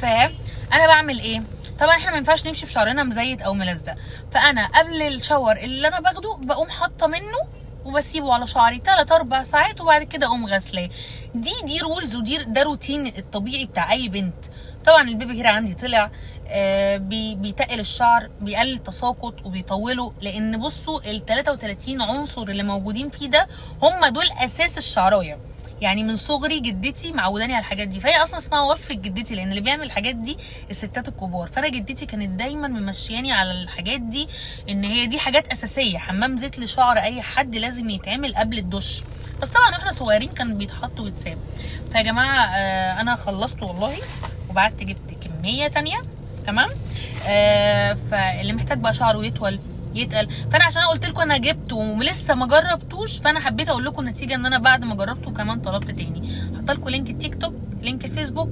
فانا بعمل ايه؟ طبعا احنا ما ينفعش نمشي بشعرنا مزيت او ملزق، فانا قبل الشاور اللي انا باخده بقوم حاطه منه وبسيبه على شعري 3-4 ساعات، وبعد كده اقوم غسلاه. دي رولز، ده روتين الطبيعي بتاع اي بنت. طبعا البيبي هير عندي طلع بيتقل الشعر، بيقلل تساقط وبيطوله، لان بصوا ال 33 عنصر اللي موجودين فيه ده هم دول اساس الشعرايه. يعني من صغري جدتي معوداني على الحاجات دي، فهي اصلا اسمها وصفه جدتي، لان اللي بيعمل الحاجات دي الستات الكبار. فانا جدتي كانت دايما ممشياني على الحاجات دي، ان هي دي حاجات اساسيه. حمام زيت لشعر اي حد لازم يتعمل قبل الدش، بس طبعا واحنا صغيرين كان بيتحط ويتساب. فيا جماعه انا خلصت والله، وبعدت جبت كميه تانية. تمام. فاللي محتاج بقى شعره يتقل. فانا عشان قلت لكم انا جبته ولسه ما جربتوش، فانا حبيت اقول لكم النتيجه، ان انا بعد ما جربته كمان طلبت تاني. هحط لكم لينك التيك توك، لينك الفيسبوك،